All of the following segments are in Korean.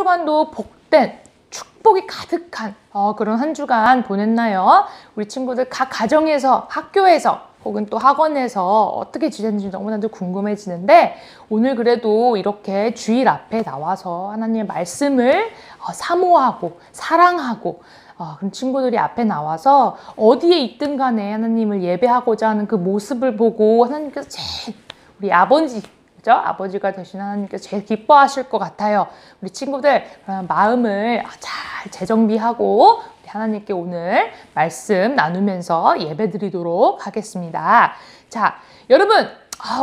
주간도 복된 축복이 가득한 그런 한 주간 보냈나요? 우리 친구들 각 가정에서, 학교에서 혹은 또 학원에서 어떻게 지냈는지 너무나도 궁금해지는데, 오늘 그래도 이렇게 주일 앞에 나와서 하나님의 말씀을 사모하고 사랑하고 그런 친구들이 앞에 나와서 어디에 있든 간에 하나님을 예배하고자 하는 그 모습을 보고 하나님께서 제일 우리 아버지, 그죠? 아버지가 되신 하나님께서 제일 기뻐하실 것 같아요. 우리 친구들 마음을 잘 재정비하고 하나님께 오늘 말씀 나누면서 예배 드리도록 하겠습니다. 자, 여러분,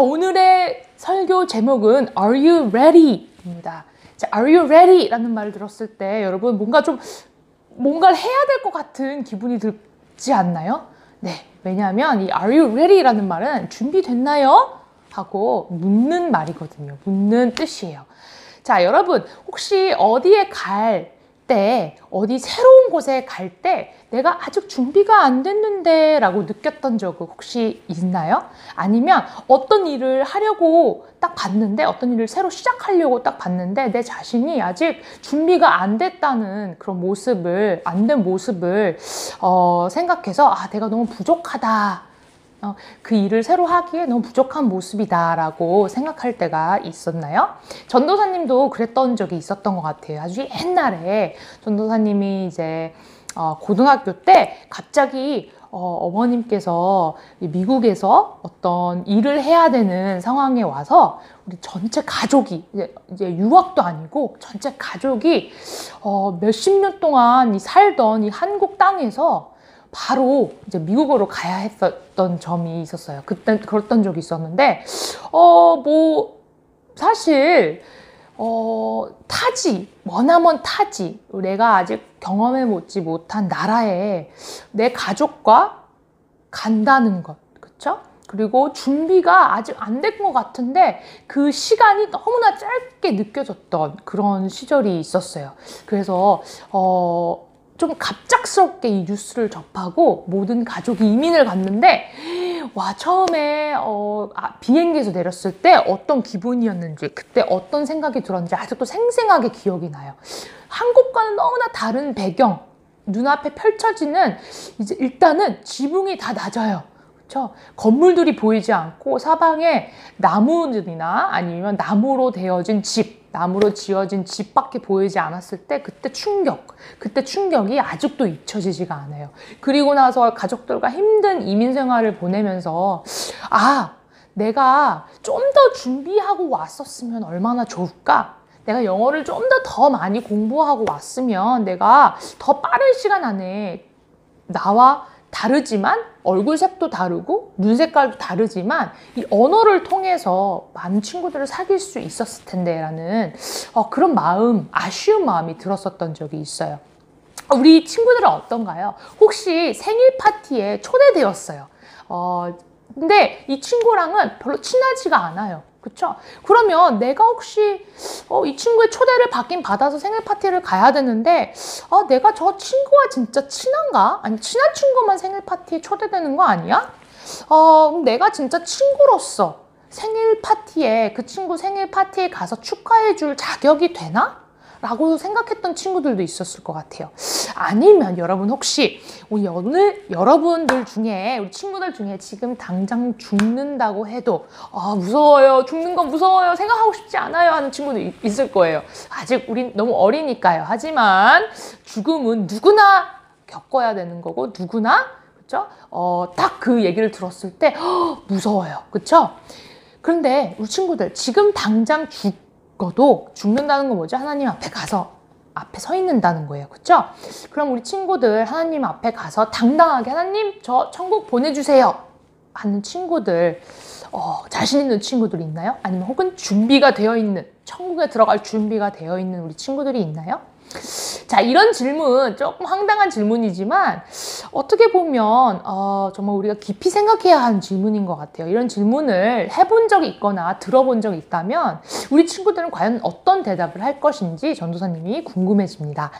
오늘의 설교 제목은 Are you ready? 입니다. 자, Are you ready? 라는 말을 들었을 때 여러분 뭔가를 해야 될 것 같은 기분이 들지 않나요? 네, 왜냐하면 이 Are you ready? 라는 말은 준비됐나요? 하고 묻는 말이거든요. 묻는 뜻이에요. 자, 여러분, 혹시 어디에 어디 새로운 곳에 갈 때 내가 아직 준비가 안 됐는데 라고 느꼈던 적은 혹시 있나요? 아니면 어떤 일을 하려고 딱 봤는데, 어떤 일을 새로 시작하려고 딱 봤는데 내 자신이 아직 준비가 안 됐다는 그런 모습을, 안 된 모습을 생각해서 내가 너무 부족하다. 그 일을 새로 하기에 너무 부족한 모습이다 라고 생각할 때가 있었나요? 전도사님도 그랬던 적이 있었던 것 같아요. 아주 옛날에 전도사님이 이제 고등학교 때 갑자기 어머님께서 미국에서 어떤 일을 해야 되는 상황에 와서 우리 전체 가족이 이제 유학도 아니고 전체 가족이 몇십 년 동안 살던 이 한국 땅에서 바로 이제 미국으로 가야 했었던 점이 있었어요. 그때 그랬던 적이 있었는데, 사실, 머나먼 타지. 내가 아직 경험해보지 못한 나라에 내 가족과 간다는 것. 그쵸? 그리고 준비가 아직 안 된 것 같은데 그 시간이 너무나 짧게 느껴졌던 그런 시절이 있었어요. 그래서, 좀 갑작스럽게 이 뉴스를 접하고 모든 가족이 이민을 갔는데, 처음에 비행기에서 내렸을 때 어떤 기분이었는지, 그때 어떤 생각이 들었는지 아직도 생생하게 기억이 나요. 한국과는 너무나 다른 배경, 눈앞에 펼쳐지는 이제 일단은 지붕이 다 낮아요. 그렇죠? 건물들이 보이지 않고 사방에 나무들이나 아니면 나무로 되어진 집, 나무로 지어진 집밖에 보이지 않았을 때 그때 충격이 아직도 잊혀지지가 않아요. 그리고 나서 가족들과 힘든 이민 생활을 보내면서 내가 좀 더 준비하고 왔었으면 얼마나 좋을까? 내가 영어를 좀 더 많이 공부하고 왔으면 내가 더 빠른 시간 안에 나와 다르지만 얼굴색도 다르고 눈 색깔도 다르지만 이 언어를 통해서 많은 친구들을 사귈 수 있었을 텐데 라는 그런 아쉬운 마음이 들었었던 적이 있어요. 우리 친구들은 어떤가요? 혹시 생일 파티에 초대되었어요. 근데 이 친구랑은 별로 친하지가 않아요. 그쵸? 그러면 내가 혹시 이 친구의 초대를 받긴 받아서 생일 파티를 가야 되는데 내가 저 친구와 진짜 친한가? 아니 친한 친구만 생일 파티에 초대되는 거 아니야? 내가 진짜 친구로서 그 친구 생일 파티에 가서 축하해 줄 자격이 되나? 라고 생각했던 친구들도 있었을 것 같아요. 아니면 여러분 혹시 오늘 여러분들 중에, 우리 친구들 중에 지금 당장 죽는다고 해도 무서워요, 죽는 건 무서워요, 생각하고 싶지 않아요 하는 친구도 있을 거예요. 아직 우린 너무 어리니까요. 하지만 죽음은 누구나 겪어야 되는 거고 누구나, 그렇죠? 딱 그 얘기를 들었을 때 무서워요. 그렇죠? 그런데 우리 친구들 지금 당장 죽는다는 건 뭐죠? 하나님 앞에 서 있는다는 거예요. 그렇죠? 그럼 우리 친구들 하나님 앞에 가서 당당하게 하나님 저 천국 보내주세요 하는 친구들, 자신 있는 친구들이 있나요? 아니면 혹은 준비가 되어 있는, 천국에 들어갈 준비가 되어 있는 우리 친구들이 있나요? 자, 이런 질문 조금 황당한 질문이지만 어떻게 보면 정말 우리가 깊이 생각해야 하는 질문인 것 같아요. 이런 질문을 해본 적이 있거나 들어본 적이 있다면 우리 친구들은 과연 어떤 대답을 할 것인지 전도사님이 궁금해집니다.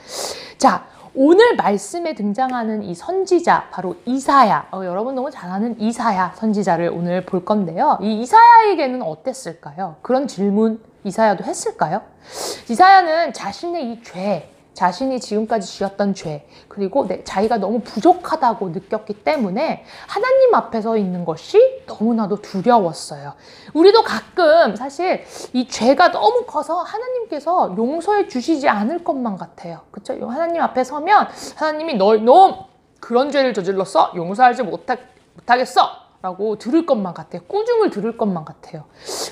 자, 오늘 말씀에 등장하는 이 선지자, 바로 이사야, 여러분 너무 잘 아는 이사야 선지자를 오늘 볼 건데요. 이 이사야에게는 어땠을까요? 그런 질문 이사야도 했을까요? 이사야는 자신의 이 죄, 자신이 지금까지 지었던 죄, 그리고 자기가 너무 부족하다고 느꼈기 때문에 하나님 앞에 서 있는 것이 너무나도 두려웠어요. 우리도 가끔 사실 이 죄가 너무 커서 하나님께서 용서해 주시지 않을 것만 같아요. 그렇죠? 하나님 앞에 서면 하나님이 너 그런 죄를 저질렀어? 용서하지 못하겠어? 라고 들을 것만 같아요. 꾸중을 들을 것만 같아요.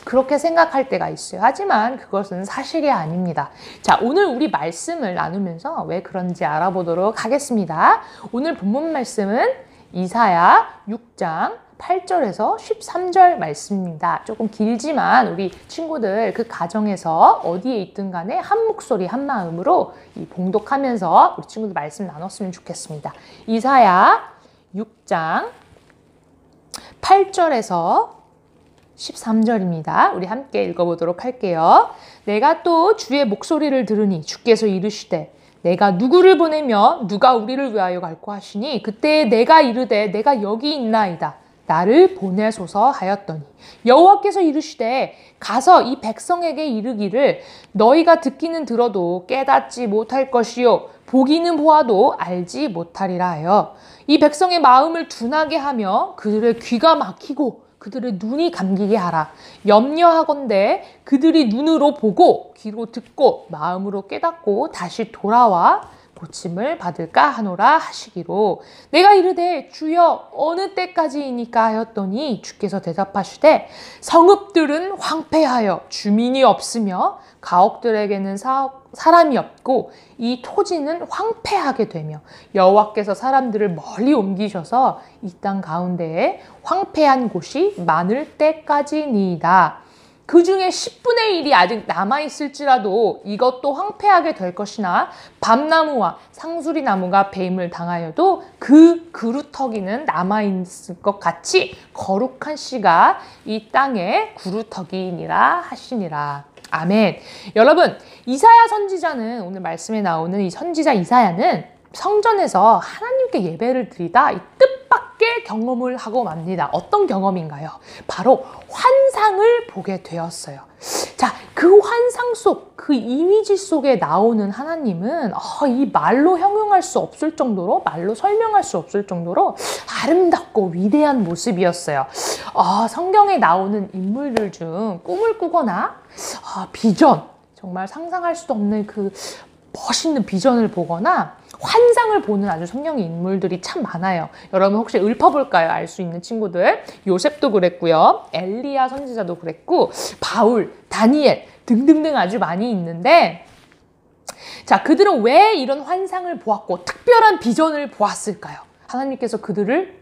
그렇게 생각할 때가 있어요. 하지만 그것은 사실이 아닙니다. 자, 오늘 우리 말씀을 나누면서 왜 그런지 알아보도록 하겠습니다. 오늘 본문 말씀은 이사야 6장 8절에서 13절 말씀입니다. 조금 길지만 우리 친구들 그 가정에서 어디에 있든 간에 한 목소리 한 마음으로 봉독하면서 우리 친구들 말씀 나눴으면 좋겠습니다. 이사야 6장 8절에서 13절입니다. 우리 함께 읽어보도록 할게요. 내가 또 주의 목소리를 들으니 주께서 이르시되 내가 누구를 보내며 누가 우리를 위하여 갈고 하시니 그때 내가 이르되 내가 여기 있나이다. 나를 보내소서 하였더니 여호와께서 이르시되 가서 이 백성에게 이르기를 너희가 듣기는 들어도 깨닫지 못할 것이요 보기는 보아도 알지 못하리라 하여 이 백성의 마음을 둔하게 하며 그들의 귀가 막히고 그들의 눈이 감기게 하라. 염려하건대 그들이 눈으로 보고 귀로 듣고 마음으로 깨닫고 다시 돌아와 고침을 받을까 하노라 하시기로 내가 이르되 주여 어느 때까지이니까 하였더니 주께서 대답하시되 성읍들은 황폐하여 주민이 없으며 가옥들에게는 사람이 없고 이 토지는 황폐하게 되며 여호와께서 사람들을 멀리 옮기셔서 이 땅 가운데에 황폐한 곳이 많을 때까지니이다. 그 중에 10분의 1이 아직 남아있을지라도 이것도 황폐하게 될 것이나 밤나무와 상수리나무가 배임을 당하여도 그 그루터기는 남아있을 것 같이 거룩한 씨가 이 땅에 그루터기니라 하시니라. 아멘. 여러분, 이사야 선지자는 오늘 말씀에 나오는 이 선지자 이사야는 성전에서 하나님께 예배를 드리다 이 뜻밖의 경험을 하고 맙니다. 어떤 경험인가요? 바로 환상을 보게 되었어요. 자, 그 환상 속, 그 이미지 속에 나오는 하나님은 이 말로 형용할 수 없을 정도로, 말로 설명할 수 없을 정도로 아름답고 위대한 모습이었어요. 성경에 나오는 인물들 중 꿈을 꾸거나 비전, 정말 상상할 수도 없는 그 멋있는 비전을 보거나 환상을 보는 아주 성경의 인물들이 참 많아요. 여러분 혹시 읊어볼까요? 알 수 있는 친구들. 요셉도 그랬고요. 엘리야 선지자도 그랬고 바울, 다니엘 등등등 아주 많이 있는데 자, 그들은 왜 이런 환상을 보았고 특별한 비전을 보았을까요? 하나님께서 그들을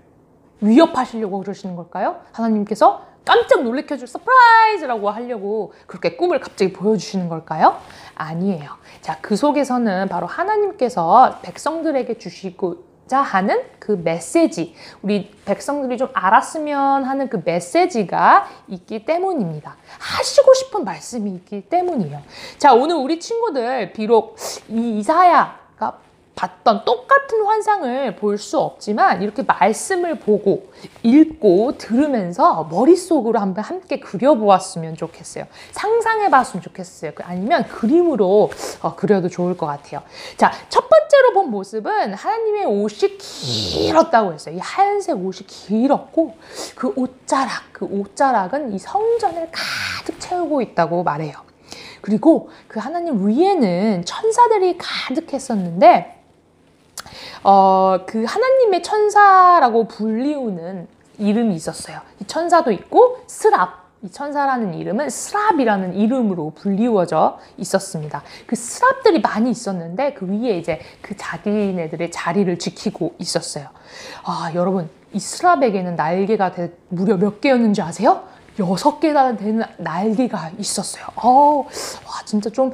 위협하시려고 그러시는 걸까요? 하나님께서 깜짝 놀래켜줄 서프라이즈라고 하려고 그렇게 꿈을 갑자기 보여주시는 걸까요? 아니에요. 자, 그 속에서는 바로 하나님께서 백성들에게 주시고자 하는 그 메시지, 우리 백성들이 좀 알았으면 하는 그 메시지가 있기 때문입니다. 하시고 싶은 말씀이 있기 때문이에요. 자, 오늘 우리 친구들 비록 이 이사야가 봤던 똑같은 환상을 볼 수 없지만 이렇게 말씀을 보고 읽고 들으면서 머릿속으로 한번 함께 그려보았으면 좋겠어요. 상상해봤으면 좋겠어요. 아니면 그림으로 그려도 좋을 것 같아요. 자, 첫 번째로 본 모습은 하나님의 옷이 길었다고 했어요. 이 하얀색 옷이 길었고 그 옷자락은 이 성전을 가득 채우고 있다고 말해요. 그리고 그 하나님 위에는 천사들이 가득했었는데 그 하나님의 천사라고 불리우는 이름이 있었어요. 이 천사도 있고 스랍, 이 천사라는 이름은 스랍이라는 이름으로 불리워져 있었습니다. 그 스랍들이 많이 있었는데 그 위에 이제 그 자기네들의 자리를 지키고 있었어요. 여러분, 이 스랍에게는 날개가 무려 몇 개였는지 아세요? 6개나 되는 날개가 있었어요. 진짜 좀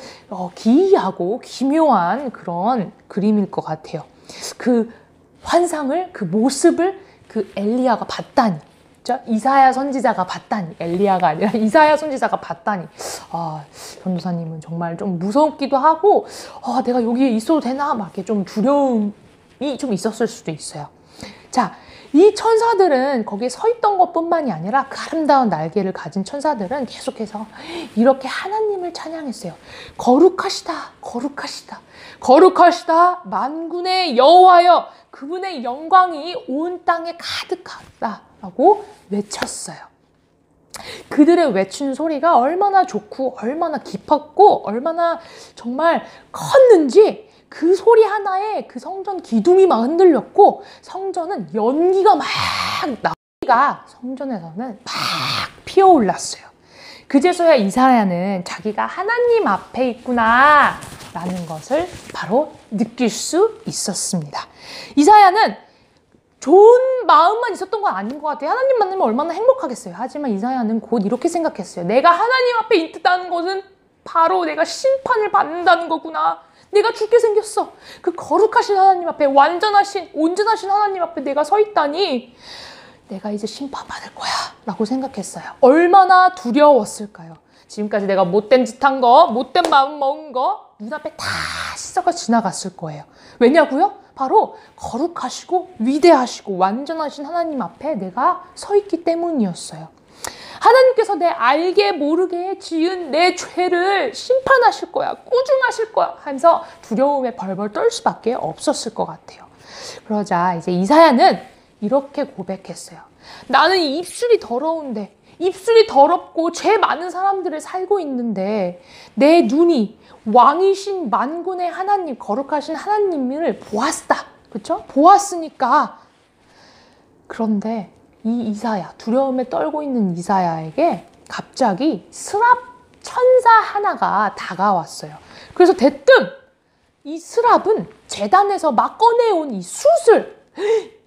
기이하고 기묘한 그런 그림일 것 같아요. 그 환상을, 그 모습을 그 엘리야가 봤다니 그쵸? 이사야 선지자가 봤다니. 엘리야가 아니라 이사야 선지자가 봤다니. 아, 전도사님은 정말 좀 무섭기도 하고, 내가 여기에 있어도 되나? 막 이렇게 좀 두려움이 좀 있었을 수도 있어요. 자, 이 천사들은 거기에 서 있던 것뿐만이 아니라 그 아름다운 날개를 가진 천사들은 계속해서 이렇게 하나님을 찬양했어요. 거룩하시다, 거룩하시다, 거룩하시다, 만군의 여호와여, 그분의 영광이 온 땅에 가득하다라고 외쳤어요. 그들의 외친 소리가 얼마나 좋고 얼마나 깊었고 얼마나 정말 컸는지 그 소리 하나에 그 성전 기둥이 막 흔들렸고 성전은 연기가 막 나오니까 성전에서는 막 피어올랐어요. 그제서야 이사야는 자기가 하나님 앞에 있구나 라는 것을 바로 느낄 수 있었습니다. 이사야는 좋은 마음만 있었던 건 아닌 것 같아요. 하나님 만나면 얼마나 행복하겠어요. 하지만 이사야는 곧 이렇게 생각했어요. 내가 하나님 앞에 있다는 것은 바로 내가 심판을 받는다는 거구나. 내가 죽게 생겼어. 그 거룩하신 하나님 앞에, 완전하신, 온전하신 하나님 앞에 내가 서 있다니 내가 이제 심판받을 거야 라고 생각했어요. 얼마나 두려웠을까요? 지금까지 내가 못된 짓 한 거, 못된 마음 먹은 거 눈앞에 다 씻어가 지나갔을 거예요. 왜냐고요? 바로 거룩하시고 위대하시고 완전하신 하나님 앞에 내가 서 있기 때문이었어요. 하나님께서 내 알게 모르게 지은 내 죄를 심판하실 거야, 꾸중하실 거야 하면서 두려움에 벌벌 떨 수밖에 없었을 것 같아요. 그러자 이제 이사야는 이렇게 고백했어요. 나는 이 입술이 더러운데, 입술이 더럽고 죄 많은 사람들을 살고 있는데 내 눈이 왕이신 만군의 하나님, 거룩하신 하나님을 보았다. 그렇죠? 보았으니까. 그런데 이 이사야, 두려움에 떨고 있는 이사야에게 갑자기 스랍 천사 하나가 다가왔어요. 그래서 대뜸 이 스랍은 제단에서 막 꺼내온 이 숯을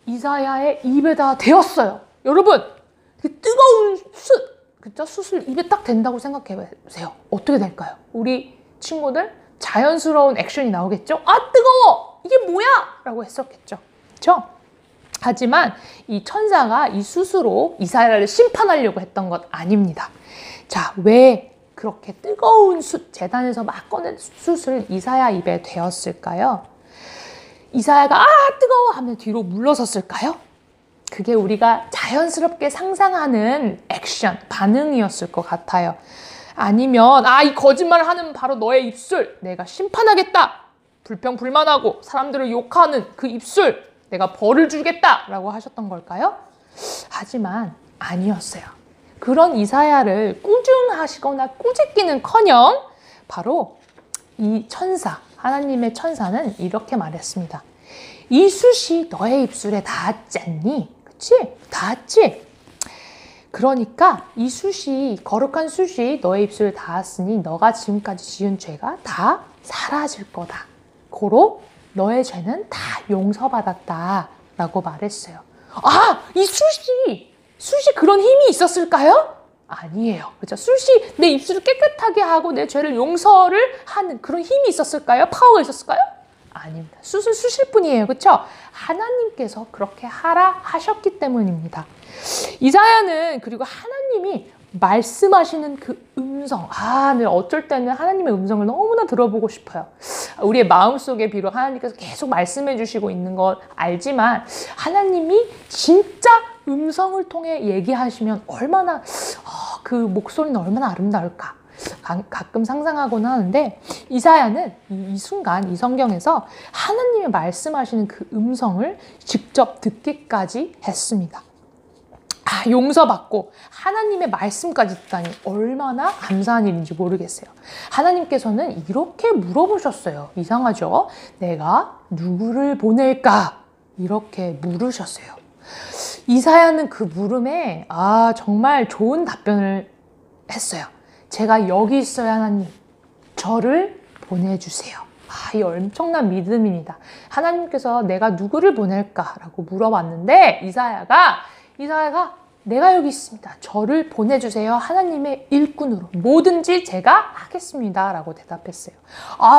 이사야의 입에다 대었어요. 여러분, 그 뜨거운 숯, 그쵸? 숯을 입에 딱 댄다고 생각해 보세요. 어떻게 될까요? 우리 친구들 자연스러운 액션이 나오겠죠? 아, 뜨거워! 이게 뭐야? 라고 했었겠죠. 그쵸? 하지만 이 천사가 이 숯으로 이사야를 심판하려고 했던 것 아닙니다. 자, 왜 그렇게 뜨거운 숯, 제단에서 막 꺼낸 숯을 이사야 입에 대었을까요? 이사야가 아, 뜨거워! 하면 뒤로 물러섰을까요? 그게 우리가 자연스럽게 상상하는 액션, 반응이었을 것 같아요. 아니면 이 거짓말을 하는 바로 너의 입술, 내가 심판하겠다. 불평불만하고 사람들을 욕하는 그 입술, 내가 벌을 주겠다 라고 하셨던 걸까요? 하지만 아니었어요. 그런 이사야를 꾸중하시거나 꾸짖기는커녕 바로 이 천사, 하나님의 천사는 이렇게 말했습니다. 이 숯이 너의 입술에 닿았잖니? 그치? 닿았지? 그러니까 이 숯이, 거룩한 숯이 너의 입술에 닿았으니 너가 지금까지 지은 죄가 다 사라질 거다. 고로 너의 죄는 다 용서받았다 라고 말했어요. 이 숯이 그런 힘이 있었을까요? 아니에요. 그렇죠? 숯이 내 입술을 깨끗하게 하고 내 죄를 용서를 하는 그런 힘이 있었을까요? 파워가 있었을까요? 아닙니다. 숯은 숯일 뿐이에요. 그렇죠? 하나님께서 그렇게 하라 하셨기 때문입니다. 이사야는 그리고 하나님이 말씀하시는 그 음성, 네, 어쩔 때는 하나님의 음성을 너무나 들어보고 싶어요. 우리의 마음속에 비록 하나님께서 계속 말씀해 주시고 있는 건 알지만 하나님이 진짜 음성을 통해 얘기하시면 얼마나 그 목소리는 얼마나 아름다울까 가끔 상상하곤 하는데 이사야는 이 순간 이 성경에서 하나님이 말씀하시는 그 음성을 직접 듣기까지 했습니다. 용서받고 하나님의 말씀까지 듣다니 얼마나 감사한 일인지 모르겠어요. 하나님께서는 이렇게 물어보셨어요. 이상하죠? 내가 누구를 보낼까? 이렇게 물으셨어요. 이사야는 그 물음에 정말 좋은 답변을 했어요. 제가 여기 있어요, 하나님. 저를 보내주세요. 이 엄청난 믿음입니다. 하나님께서 내가 누구를 보낼까라고 물어봤는데 이사야가 내가 여기 있습니다. 저를 보내주세요. 하나님의 일꾼으로 뭐든지 제가 하겠습니다. 라고 대답했어요.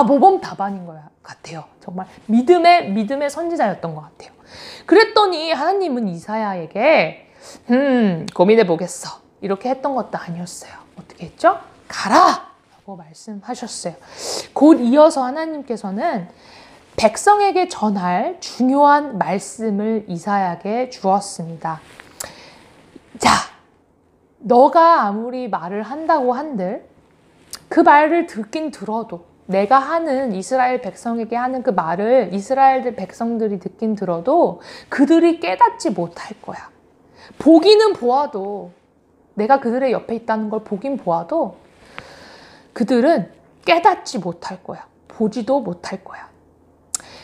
모범답안인 것 같아요. 정말 믿음의 선지자였던 것 같아요. 그랬더니 하나님은 이사야에게 고민해 보겠어. 이렇게 했던 것도 아니었어요. 어떻게 했죠? 가라! 라고 말씀하셨어요. 곧 이어서 하나님께서는 백성에게 전할 중요한 말씀을 이사야에게 주었습니다. 자, 너가 아무리 말을 한다고 한들 그 말을 듣긴 들어도 내가 하는 이스라엘 백성에게 하는 그 말을 이스라엘 백성들이 듣긴 들어도 그들이 깨닫지 못할 거야. 보기는 보아도 내가 그들의 옆에 있다는 걸 보긴 보아도 그들은 깨닫지 못할 거야. 보지도 못할 거야.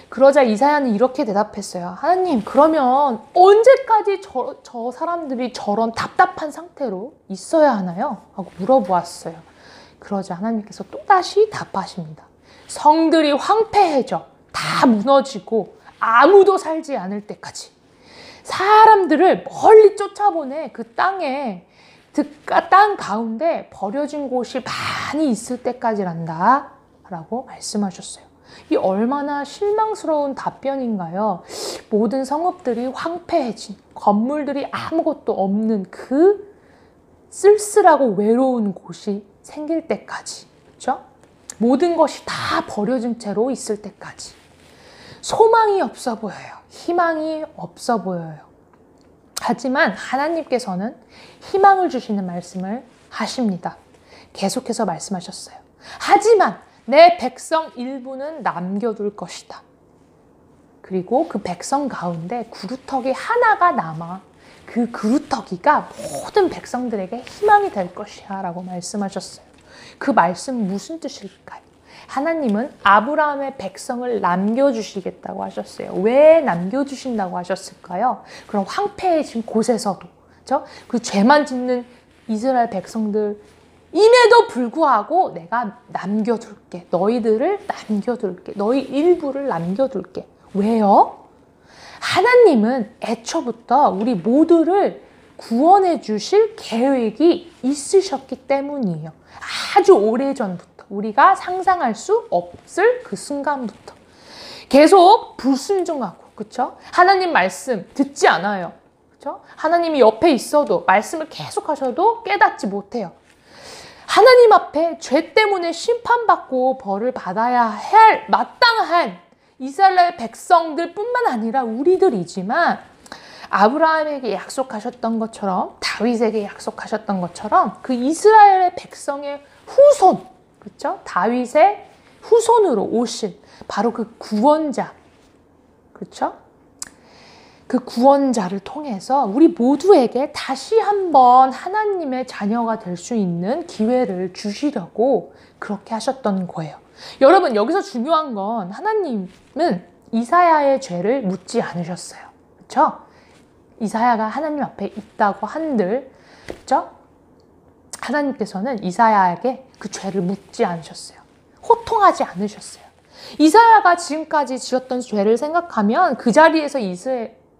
그러자 이사야는 이렇게 대답했어요. 하나님, 그러면 언제까지 저 사람들이 저런 답답한 상태로 있어야 하나요? 하고 물어보았어요. 그러자 하나님께서 또다시 답하십니다. 성들이 황폐해져 다 무너지고 아무도 살지 않을 때까지 사람들을 멀리 쫓아보내 그 땅에 땅 가운데 버려진 곳이 많이 있을 때까지란다 라고 말씀하셨어요. 이 얼마나 실망스러운 답변인가요? 모든 성읍들이 황폐해진, 건물들이 아무것도 없는 그 쓸쓸하고 외로운 곳이 생길 때까지, 그렇죠? 모든 것이 다 버려진 채로 있을 때까지 소망이 없어 보여요. 희망이 없어 보여요. 하지만 하나님께서는 희망을 주시는 말씀을 하십니다. 계속해서 말씀하셨어요. 하지만 내 백성 일부는 남겨둘 것이다. 그리고 그 백성 가운데 구루터기 하나가 남아 그 구루터기가 모든 백성들에게 희망이 될 것이야 라고 말씀하셨어요. 그 말씀은 무슨 뜻일까요? 하나님은 아브라함의 백성을 남겨주시겠다고 하셨어요. 왜 남겨주신다고 하셨을까요? 그럼 황폐해진 곳에서도, 그렇죠? 그 죄만 짓는 이스라엘 백성들 임에도 불구하고 내가 남겨둘게. 너희들을 남겨둘게. 너희 일부를 남겨둘게. 왜요? 하나님은 애초부터 우리 모두를 구원해 주실 계획이 있으셨기 때문이에요. 아주 오래전부터. 우리가 상상할 수 없을 그 순간부터. 계속 불순종하고, 그쵸? 하나님 말씀 듣지 않아요. 그쵸? 하나님이 옆에 있어도 말씀을 계속 하셔도 깨닫지 못해요. 하나님 앞에 죄 때문에 심판받고 벌을 받아야 할 마땅한 이스라엘 백성들 뿐만 아니라 우리들이지만 아브라함에게 약속하셨던 것처럼 다윗에게 약속하셨던 것처럼 그 이스라엘의 백성의 후손, 그렇죠? 다윗의 후손으로 오신 바로 그 구원자, 그렇죠? 그 구원자를 통해서 우리 모두에게 다시 한번 하나님의 자녀가 될 수 있는 기회를 주시려고 그렇게 하셨던 거예요. 여러분, 여기서 중요한 건 하나님은 이사야의 죄를 묻지 않으셨어요. 그렇죠? 이사야가 하나님 앞에 있다고 한들, 그렇죠? 하나님께서는 이사야에게 그 죄를 묻지 않으셨어요. 호통하지 않으셨어요. 이사야가 지금까지 지었던 죄를 생각하면 그 자리에서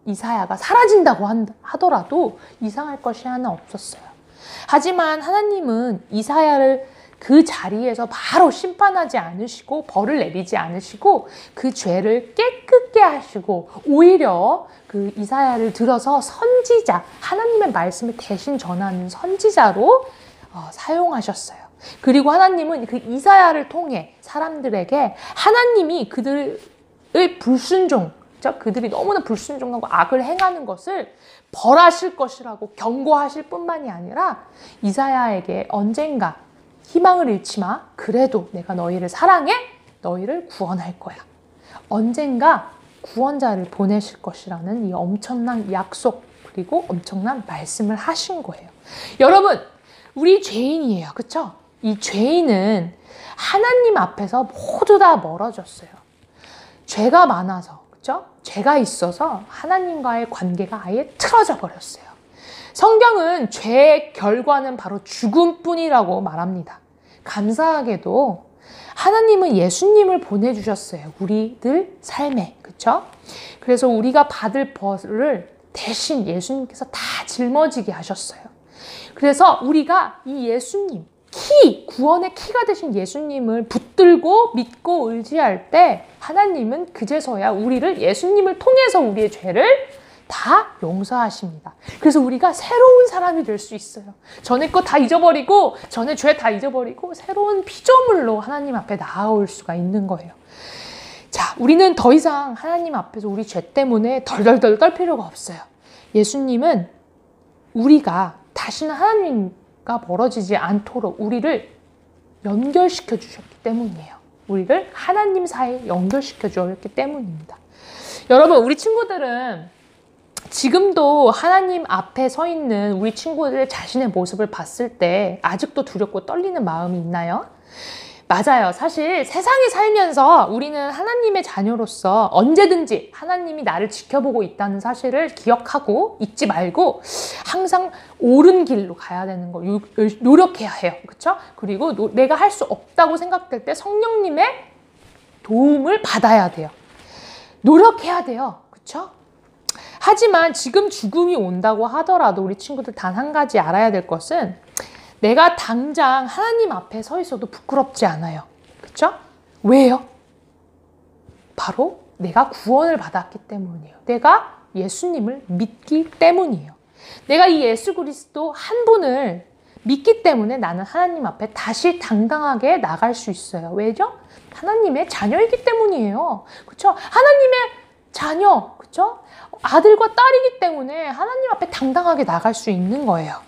이사야가 사라진다고 하더라도 이상할 것이 하나 없었어요. 하지만 하나님은 이사야를 그 자리에서 바로 심판하지 않으시고 벌을 내리지 않으시고 그 죄를 깨끗게 하시고 오히려 그 이사야를 들어서 선지자, 하나님의 말씀을 대신 전하는 선지자로 사용하셨어요. 그리고 하나님은 그 이사야를 통해 사람들에게 하나님이 그들의 불순종, 그들이 너무나 불순종하고 악을 행하는 것을 벌하실 것이라고 경고하실 뿐만이 아니라 이사야에게 언젠가 희망을 잃지 마. 그래도 내가 너희를 사랑해. 너희를 구원할 거야. 언젠가 구원자를 보내실 것이라는 이 엄청난 약속 그리고 엄청난 말씀을 하신 거예요. 여러분, 우리 죄인이에요. 그렇죠? 이 죄인은 하나님 앞에서 모두 다 멀어졌어요. 죄가 많아서, 그렇죠? 죄가 있어서 하나님과의 관계가 아예 틀어져 버렸어요. 성경은 죄의 결과는 바로 죽음뿐이라고 말합니다. 감사하게도 하나님은 예수님을 보내주셨어요. 우리들 삶에. 그렇죠? 그래서 우리가 받을 벌을 대신 예수님께서 다 짊어지게 하셨어요. 그래서 우리가 이 예수님, 구원의 키가 되신 예수님을 붙들고 믿고 의지할 때 하나님은 그제서야 우리를 예수님을 통해서 우리의 죄를 다 용서하십니다. 그래서 우리가 새로운 사람이 될 수 있어요. 전에 거 다 잊어버리고, 전에 죄 다 잊어버리고 새로운 피조물로 하나님 앞에 나아올 수가 있는 거예요. 자, 우리는 더 이상 하나님 앞에서 우리 죄 때문에 덜덜덜 떨 필요가 없어요. 예수님은 우리가 다시는 하나님과 멀어지지 않도록 우리를 연결시켜 주셨기 때문이에요. 우리를 하나님 사이에 연결시켜 주었기 때문입니다. 여러분, 우리 친구들은 지금도 하나님 앞에 서 있는 우리 친구들 자신의 모습을 봤을 때 아직도 두렵고 떨리는 마음이 있나요? 맞아요. 사실 세상에 살면서 우리는 하나님의 자녀로서 언제든지 하나님이 나를 지켜보고 있다는 사실을 기억하고 잊지 말고 항상 옳은 길로 가야 되는 거 노력해야 해요. 그렇죠? 그리고 내가 할 수 없다고 생각될 때 성령님의 도움을 받아야 돼요. 노력해야 돼요. 그렇죠? 하지만 지금 죽음이 온다고 하더라도 우리 친구들 단 한 가지 알아야 될 것은 내가 당장 하나님 앞에 서 있어도 부끄럽지 않아요. 그렇죠? 왜요? 바로 내가 구원을 받았기 때문이에요. 내가 예수님을 믿기 때문이에요. 내가 이 예수 그리스도 한 분을 믿기 때문에 나는 하나님 앞에 다시 당당하게 나갈 수 있어요. 왜죠? 하나님의 자녀이기 때문이에요. 그렇죠? 하나님의 자녀, 그렇죠? 아들과 딸이기 때문에 하나님 앞에 당당하게 나갈 수 있는 거예요.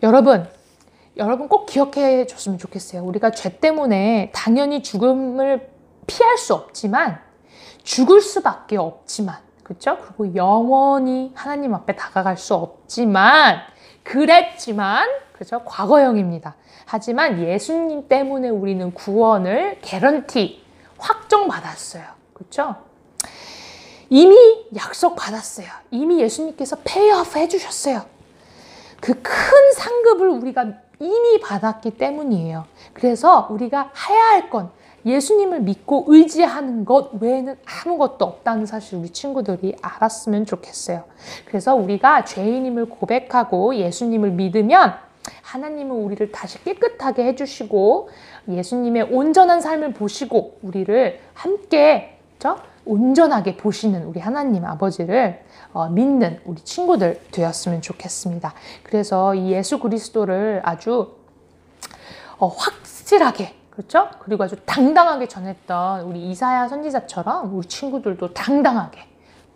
여러분 꼭 기억해 줬으면 좋겠어요. 우리가 죄 때문에 당연히 죽음을 피할 수 없지만 죽을 수밖에 없지만, 그렇죠? 그리고 영원히 하나님 앞에 다가갈 수 없지만, 그랬지만, 그렇죠? 과거형입니다. 하지만 예수님 때문에 우리는 구원을 개런티 확정받았어요. 그렇죠? 이미 약속받았어요. 이미 예수님께서 페이오프 해주셨어요. 그 큰 상급을 우리가 이미 받았기 때문이에요. 그래서 우리가 해야 할 건 예수님을 믿고 의지하는 것 외에는 아무것도 없다는 사실 우리 친구들이 알았으면 좋겠어요. 그래서 우리가 죄인임을 고백하고 예수님을 믿으면 하나님은 우리를 다시 깨끗하게 해주시고 예수님의 온전한 삶을 보시고 우리를 함께 온전하게 보시는 우리 하나님 아버지를 믿는 우리 친구들 되었으면 좋겠습니다. 그래서 이 예수 그리스도를 아주 확실하게, 그렇죠? 그리고 아주 당당하게 전했던 우리 이사야 선지자처럼 우리 친구들도 당당하게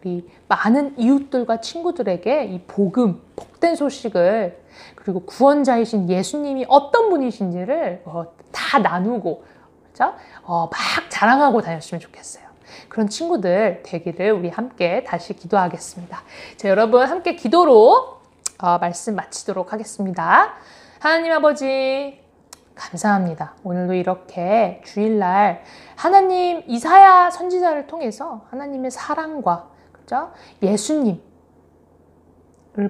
우리 많은 이웃들과 친구들에게 이 복음, 복된 소식을, 그리고 구원자이신 예수님이 어떤 분이신지를 다 나누고, 그렇죠? 막 자랑하고 다녔으면 좋겠어요. 그런 친구들 되기를 우리 함께 다시 기도하겠습니다. 자, 여러분 함께 기도로 말씀 마치도록 하겠습니다. 하나님 아버지 감사합니다. 오늘도 이렇게 주일날 하나님 이사야 선지자를 통해서 하나님의 사랑과, 그죠? 예수님을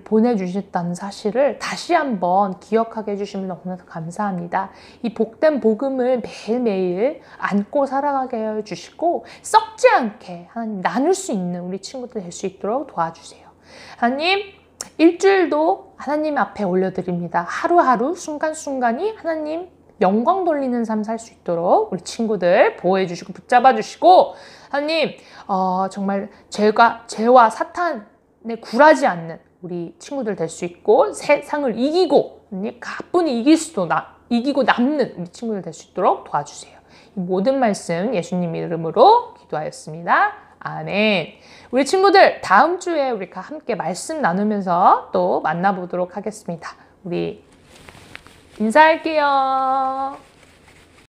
보내주셨다는 사실을 다시 한번 기억하게 해주시면 너무나 감사합니다. 이 복된 복음을 매일매일 안고 살아가게 해주시고 썩지 않게 하나님 나눌 수 있는 우리 친구들 될 수 있도록 도와주세요. 하나님, 일주일도 하나님 앞에 올려드립니다. 하루하루 순간순간이 하나님 영광 돌리는 삶 살 수 있도록 우리 친구들 보호해 주시고 붙잡아 주시고, 하나님 정말 죄와 사탄에 굴하지 않는 우리 친구들 될 수 있고 세상을 이기고 가뿐히 이기고 남는 우리 친구들 될 수 있도록 도와주세요. 이 모든 말씀 예수님 이름으로 기도하였습니다. 아멘. 우리 친구들 다음 주에 우리가 함께 말씀 나누면서 또 만나보도록 하겠습니다. 우리 인사할게요.